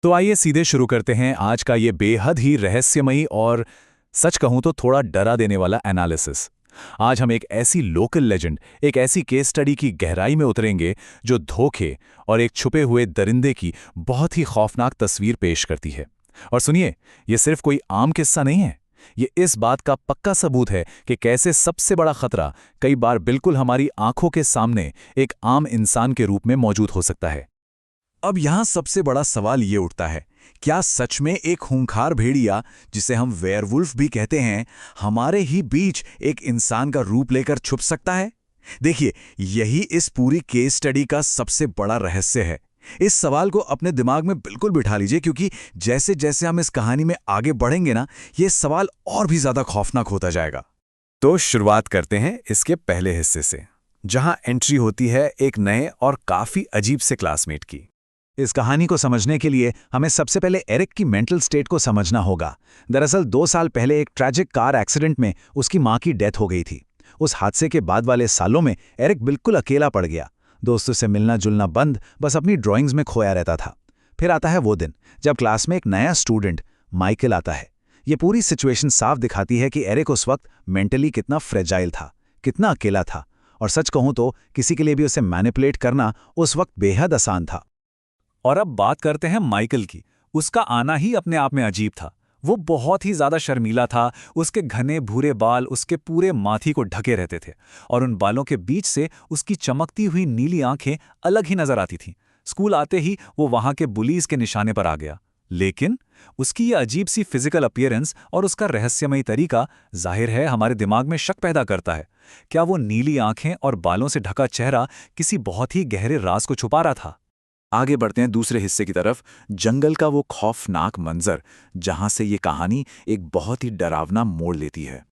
तो आइए सीधे शुरू करते हैं आज का ये बेहद ही रहस्यमयी और सच कहूं तो थोड़ा डरा देने वाला एनालिसिस। आज हम एक ऐसी लोकल लेजेंड, एक ऐसी केस स्टडी की गहराई में उतरेंगे जो धोखे और एक छुपे हुए दरिंदे की बहुत ही खौफनाक तस्वीर पेश करती है। और सुनिए, ये सिर्फ कोई आम किस्सा नहीं है। ये इस बात का पक्का सबूत है कि कैसे सबसे बड़ा खतरा कई बार बिल्कुल हमारी आंखों के सामने एक आम इंसान के रूप में मौजूद हो सकता है। अब यहां सबसे बड़ा सवाल ये उठता है, क्या सच में एक खूंखार भेड़िया, जिसे हम वेयरवुल्फ भी कहते हैं, हमारे ही बीच एक इंसान का रूप लेकर छुप सकता है? देखिए, यही इस पूरी केस स्टडी का सबसे बड़ा रहस्य है। इस सवाल को अपने दिमाग में बिल्कुल बिठा लीजिए, क्योंकि जैसे जैसे हम इस कहानी में आगे बढ़ेंगे ना, ये सवाल और भी ज्यादा खौफनाक होता जाएगा। तो शुरुआत करते हैं इसके पहले हिस्से से, जहां एंट्री होती है एक नए और काफी अजीब से क्लासमेट की। इस कहानी को समझने के लिए हमें सबसे पहले एरिक की मेंटल स्टेट को समझना होगा। दरअसल 2 साल पहले एक ट्रैजिक कार एक्सीडेंट में उसकी मां की डेथ हो गई थी। उस हादसे के बाद वाले सालों में एरिक बिल्कुल अकेला पड़ गया। दोस्तों से मिलना जुलना बंद, बस अपनी ड्राइंग्स में खोया रहता था। फिर आता है वो दिन जब क्लास में एक नया स्टूडेंट माइकल आता है। ये पूरी सिचुएशन साफ दिखाती है कि एरिक उस वक्त मेंटली कितना फ्रेजाइल था, कितना अकेला था। और सच कहूं तो किसी के लिए भी उसे मैनिपुलेट करना उस वक्त बेहद आसान था। और अब बात करते हैं माइकल की। उसका आना ही अपने आप में अजीब था। वो बहुत ही ज्यादा शर्मीला था। उसके घने भूरे बाल उसके पूरे माथी को ढके रहते थे और उन बालों के बीच से उसकी चमकती हुई नीली आंखें अलग ही नजर आती थीं। स्कूल आते ही वो वहां के बुलीज के निशाने पर आ गया। लेकिन उसकी ये अजीब सी फिजिकल अपीयरेंस और उसका रहस्यमयी तरीका जाहिर है हमारे दिमाग में शक पैदा करता है। क्या वो नीली आंखें और बालों से ढका चेहरा किसी बहुत ही गहरे राज को छुपा रहा था? आगे बढ़ते हैं दूसरे हिस्से की तरफ, जंगल का वो खौफनाक मंजर, जहां से ये कहानी एक बहुत ही डरावना मोड़ लेती है।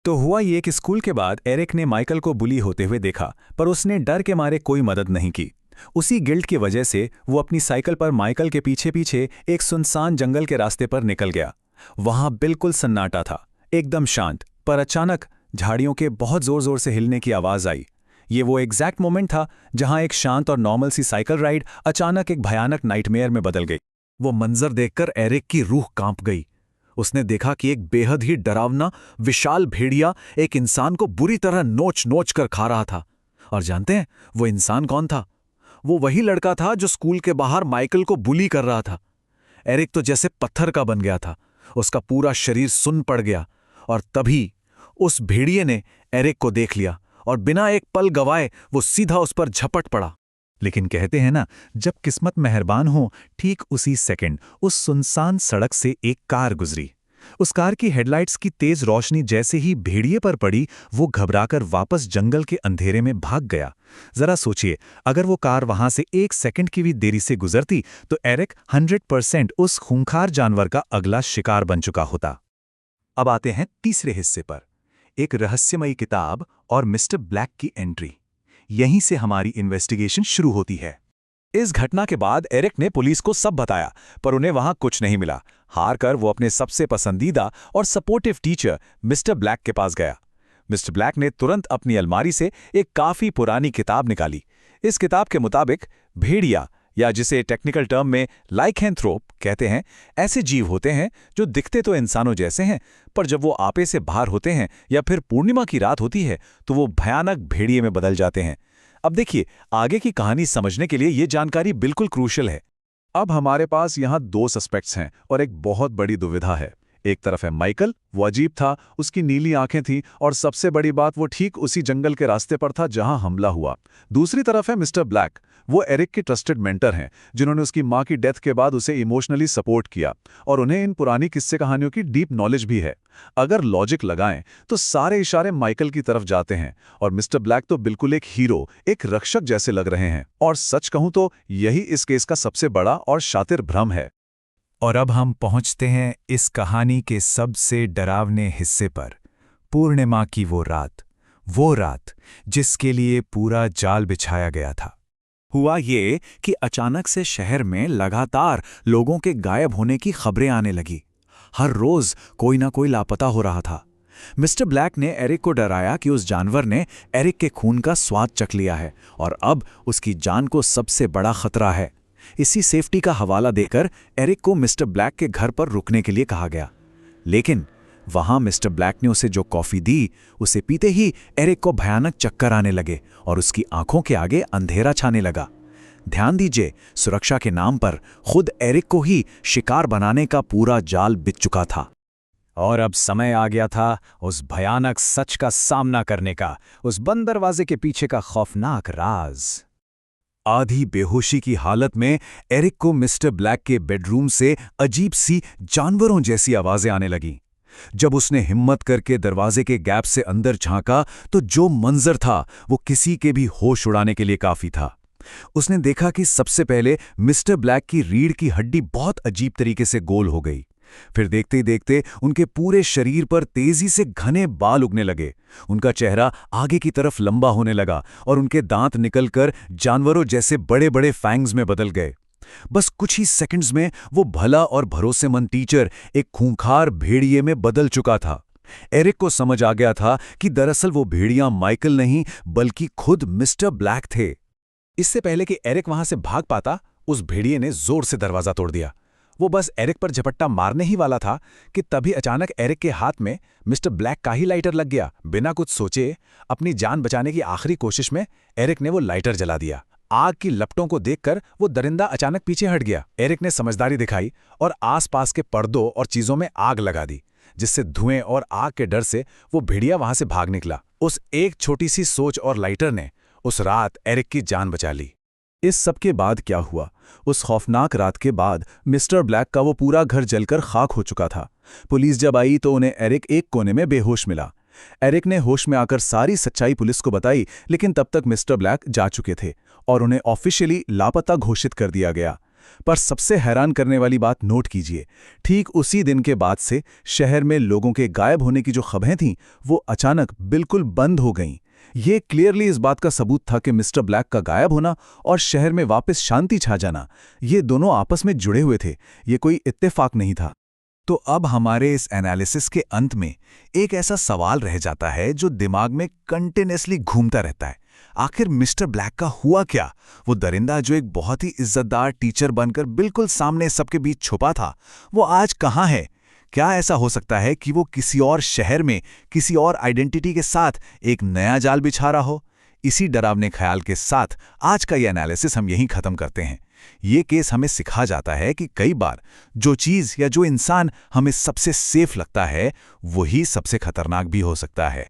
तो हुआ ये कि स्कूल के बाद एरिक ने माइकल को बुली होते हुए देखा, पर उसने डर के मारे कोई मदद नहीं की। उसी गिल्ट की वजह से वो अपनी साइकिल पर माइकल के पीछे पीछे एक सुनसान जंगल के रास्ते पर निकल गया। वहां बिल्कुल सन्नाटा था, एकदम शांत। पर अचानक झाड़ियों के बहुत जोर जोर से हिलने की आवाज आई। ये वो एग्जैक्ट मोमेंट था जहां एक शांत और नॉर्मल सी साइकिल राइड अचानक एक भयानक नाइटमेयर में बदल गई। वो मंजर देखकर एरिक की रूह कांप गई। उसने देखा कि एक बेहद ही डरावना विशाल भेड़िया एक इंसान को बुरी तरह नोच नोच कर खा रहा था। और जानते हैं वो इंसान कौन था? वो वही लड़का था जो स्कूल के बाहर माइकल को बुली कर रहा था। एरिक तो जैसे पत्थर का बन गया था। उसका पूरा शरीर सुन्न पड़ गया। और तभी उस भेड़िए ने एरिक को देख लिया और बिना एक पल गवाए वो सीधा उस पर झपट पड़ा। लेकिन कहते हैं ना, जब किस्मत मेहरबान हो, ठीक उसी सेकंड उस सुनसान सड़क से एक कार गुजरी। उस कार की हेडलाइट्स की तेज रोशनी जैसे ही भेड़िए पर पड़ी, वो घबराकर वापस जंगल के अंधेरे में भाग गया। जरा सोचिए, अगर वो कार वहां से 1 सेकंड की भी देरी से गुजरती तो एरिक 100% उस खूंखार जानवर का अगला शिकार बन चुका होता। अब आते हैं तीसरे हिस्से पर, एक रहस्यमयी किताब और मिस्टर ब्लैक की एंट्री। यहीं से हमारी इन्वेस्टिगेशन शुरू होती है। इस घटना के बाद एरिक ने पुलिस को सब बताया, पर उन्हें वहां कुछ नहीं मिला। हार कर वो अपने सबसे पसंदीदा और सपोर्टिव टीचर मिस्टर ब्लैक के पास गया। मिस्टर ब्लैक ने तुरंत अपनी अलमारी से एक काफी पुरानी किताब निकाली। इस किताब के मुताबिक भेड़िया, या जिसे टेक्निकल टर्म में लाइकेंथ्रोप कहते हैं, ऐसे जीव होते हैं जो दिखते तो इंसानों जैसे हैं, पर जब वो आपे से बाहर होते हैं या फिर पूर्णिमा की रात होती है तो वो भयानक भेड़िए में बदल जाते हैं। अब देखिए, आगे की कहानी समझने के लिए ये जानकारी बिल्कुल क्रूशियल है। अब हमारे पास यहाँ 2 सस्पेक्ट्स हैं और एक बहुत बड़ी दुविधा है। एक तरफ है माइकल, वो अजीब था, उसकी नीली आंखें थीं और सबसे बड़ी बात, वो ठीक उसी जंगल के रास्ते पर था जहां हमला हुआ। दूसरी तरफ है मिस्टर ब्लैक। वो एरिक के ट्रस्टेड मेंटर हैं, जिन्होंने उसकी मां की डेथ के बाद उसे इमोशनली सपोर्ट किया और उन्हें इन पुरानी किस्से कहानियों की डीप नॉलेज भी है। अगर लॉजिक लगाएं तो सारे इशारे माइकल की तरफ जाते हैं और मिस्टर ब्लैक तो बिल्कुल एक हीरो, एक रक्षक जैसे लग रहे हैं। और सच कहूं तो यही इस केस का सबसे बड़ा और शातिर भ्रम है। और अब हम पहुंचते हैं इस कहानी के सबसे डरावने हिस्से पर, पूर्णिमा की वो रात जिसके लिए पूरा जाल बिछाया गया था। हुआ ये कि अचानक से शहर में लगातार लोगों के गायब होने की खबरें आने लगी। हर रोज कोई ना कोई लापता हो रहा था। मिस्टर ब्लैक ने एरिक को डराया कि उस जानवर ने एरिक के खून का स्वाद चख लिया है और अब उसकी जान को सबसे बड़ा खतरा है। इसी सेफ्टी का हवाला देकर एरिक को मिस्टर ब्लैक के घर पर रुकने के लिए कहा गया। लेकिन वहां मिस्टर ब्लैक ने उसे जो कॉफी दी, उसे पीते ही एरिक को भयानक चक्कर आने लगे और उसकी आंखों के आगे अंधेरा छाने लगा। ध्यान दीजिए, सुरक्षा के नाम पर खुद एरिक को ही शिकार बनाने का पूरा जाल बिछ चुका था। और अब समय आ गया था उस भयानक सच का सामना करने का, उस बंद दरवाजे के पीछे का खौफनाक राज। आधी बेहोशी की हालत में एरिक को मिस्टर ब्लैक के बेडरूम से अजीब सी जानवरों जैसी आवाजें आने लगीं। जब उसने हिम्मत करके दरवाजे के गैप से अंदर झांका तो जो मंजर था वो किसी के भी होश उड़ाने के लिए काफी था। उसने देखा कि सबसे पहले मिस्टर ब्लैक की रीढ़ की हड्डी बहुत अजीब तरीके से गोल हो गई। फिर देखते ही देखते उनके पूरे शरीर पर तेजी से घने बाल उगने लगे। उनका चेहरा आगे की तरफ लंबा होने लगा और उनके दांत निकलकर जानवरों जैसे बड़े बड़े फैंग्स में बदल गए। बस कुछ ही सेकंड्स में वो भला और भरोसेमंद टीचर एक खूंखार भेड़िए में बदल चुका था। एरिक को समझ आ गया था कि दरअसल वो भेड़िया माइकल नहीं बल्कि खुद मिस्टर ब्लैक थे। इससे पहले कि एरिक वहां से भाग पाता, उस भेड़िए ने जोर से दरवाजा तोड़ दिया। वो बस एरिक पर झपट्टा मारने ही वाला था कि तभी अचानक एरिक के हाथ में मिस्टर ब्लैक का ही लाइटर लग गया। बिना कुछ सोचे अपनी जान बचाने की आखिरी कोशिश में एरिक ने वो लाइटर जला दिया। आग की लपटों को देखकर वो दरिंदा अचानक पीछे हट गया। एरिक ने समझदारी दिखाई और आसपास के पर्दों और चीजों में आग लगा दी, जिससे धुएं और आग के डर से वो भेड़िया वहां से भाग निकला। उस एक छोटी सी सोच और लाइटर ने उस रात एरिक की जान बचा ली। इस सब के बाद क्या हुआ? उस खौफनाक रात के बाद मिस्टर ब्लैक का वो पूरा घर जलकर खाक हो चुका था। पुलिस जब आई तो उन्हें एरिक एक कोने में बेहोश मिला। एरिक ने होश में आकर सारी सच्चाई पुलिस को बताई, लेकिन तब तक मिस्टर ब्लैक जा चुके थे और उन्हें ऑफिशियली लापता घोषित कर दिया गया। पर सबसे हैरान करने वाली बात नोट कीजिए, ठीक उसी दिन के बाद से शहर में लोगों के गायब होने की जो खबरें थीं, वो अचानक बिल्कुल बंद हो गईं। ये क्लियरली इस बात का सबूत था कि मिस्टर ब्लैक का गायब होना और शहर में वापस शांति छा जाना, ये दोनों आपस में जुड़े हुए थे। ये कोई इत्तेफाक नहीं था। तो अब हमारे इस एनालिसिस के अंत में एक ऐसा सवाल रह जाता है जो दिमाग में कंटिन्यूअसली घूमता रहता है। आखिर मिस्टर ब्लैक का हुआ क्या? वो दरिंदा जो एक बहुत ही इज्जतदार टीचर बनकर बिल्कुल सामने सबके बीच छुपा था, वो आज कहाँ है? क्या ऐसा हो सकता है कि वो किसी और शहर में किसी और आइडेंटिटी के साथ एक नया जाल बिछा रहा हो? इसी डरावने ख्याल के साथ आज का ये एनालिसिस हम यहीं खत्म करते हैं। ये केस हमें सिखा जाता है कि कई बार जो चीज़ या जो इंसान हमें सबसे सेफ लगता है, वही सबसे खतरनाक भी हो सकता है।